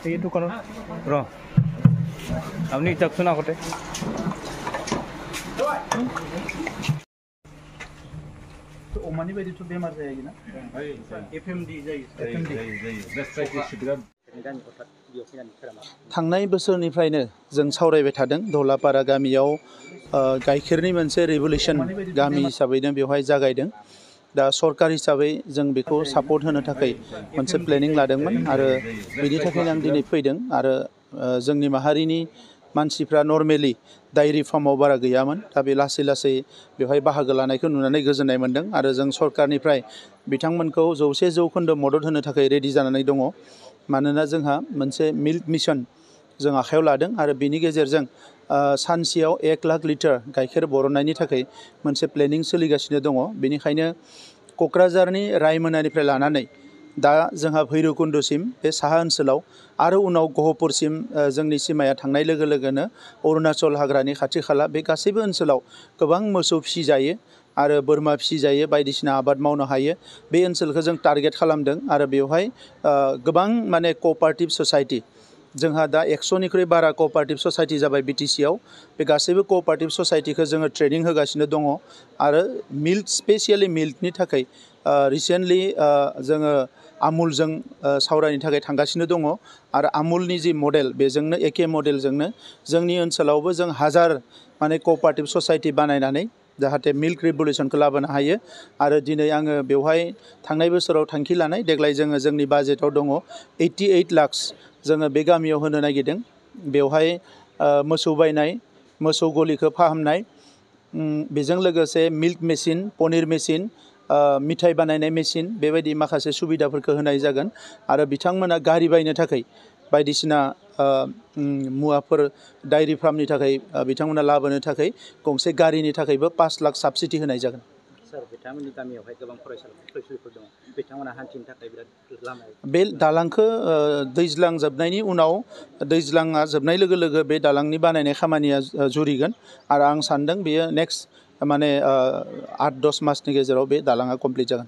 এই দোকানত র আপনি যাচ্ছেন আগতে तो ओमानी बायदि तो बेमार जायाखै ना एफएमडी जायो थांनाय बोसोरनिफ्रायनो जों सावरायबाय थादों धलापारा गामियाव गाइखेरनि मोनसे रिभलिउसन गामि हिसाबैनो बेवहाय जागायदों दा सरकार हिसाबै जों बेखौ सापर्ट होनो थाखाय मोनसे प्लेनिं लादोंमोन आरो बेनि थाखायनो आं दिनै फैदों आरो जोंनि माहारिनि मानसिफ्रा नर्मेलि डायरी फार्माव बारा गैयामोन दा बे लासै लासै बेवहाय बाहागो लानायखौ नुनानै गोजोननाय मोनदों आरो जों सरकारनिफ्राय बिथांमोनखौ 100% मदद होनो थाखाय रेडि जानानै दङ मानोना जोंहा मोनसे मिल्क मिशन जों आखायाव लादों आरो बेनि गेजेरजों सानसेयाव 1 लाख लिटार गाइखेर बरननायनि थाखाय मोनसे प्लेनिं सोलिगासिनो दङ बेनिखायनो क'क्राझारनि रायमोनानिफ्राय लानानै दा जोंहा भैरबकुन्दसिम बे साहा ओनसोलाव आरो उनाव गहपुरसिम जोंनि सीमाया थांनाय लोगो लोगोनो अरुणाचल हाग्रानि खाथि खाला बे गासैबो ओनसोलाव गोबां मोसौ फिसिजायो आरो बोरमा फिसिजायो बायदिसिना आबाद मावनो हायो बे ओनसोलखौ जों टारगेट खालामदों आरो बेवहाय गोबां माने क'अपारेटिभ ससाइटि जोंहा दा 100निख्रुइ बारा क'अपारेटिभ ससाइटि जाबाय बिटिसिआव बे गासैबो क'अपारेटिभ ससाइटिखौ जोङो ट्रेनिं होगासिनो दङ आरो मिल्क स्पेसियेलि मिल्कनि थाखाय रिसेन्टलि जोङो आमुलजों सावरायनो थाखाय थांगासिनो दङ आरो आमुलनि जि मडेल बेजोंनो एखे मडेलजोंनो जोंनि ओनसोलावबो जों 1000 माने क'अपारेटिभ ससाइटि बानायनानै जाहाथे मिल्क रिभलिउसनखौ लाबोनो हायो आरो दिनै आङो बेवहाय थांनाय बोसोराव थांखि लानाय देग्लाय जोङो जोंनि बाजेटाव दङ 88 लाख जोङो बे गामियाव होनो नागिरदों बेवहाय मोसौ बायनाय मोसौ गलिखौ फाहामनाय बेजों लोगोसे मिल्क मेसिन पनिर मेसिन मिठाइ बानायनाय मेसिन बेबायदि माखासे सुबिदाफोरखौ होनाय जागोन आरो बिथांमोना गारि बायनो थाखाय बायदिसिना मुवाफोर डायरी फार्मनि थाखाय बिथांमोना लाबोनो थाखाय गंसे गारिनि थाखायबो 5 लाख साबसिडि होनाय जागोन सर बिथांमोननि गामियावहाय गोबां फरायसालिफोर दङ बिथांमोना हान्थिनो थाखाय बिराद लामा बे दालांखौ दैज्लां जोबनायनि उनाव दैज्लाङा जोबनाय लोगो लोगो बे दालांनि बानायनाय खामानिया जुरिगोन आरो आं सान्दों बेयो नेक्स्ट माने 8-10 मासनि गेजेराव बे दालाङा कमप्लिट जागोन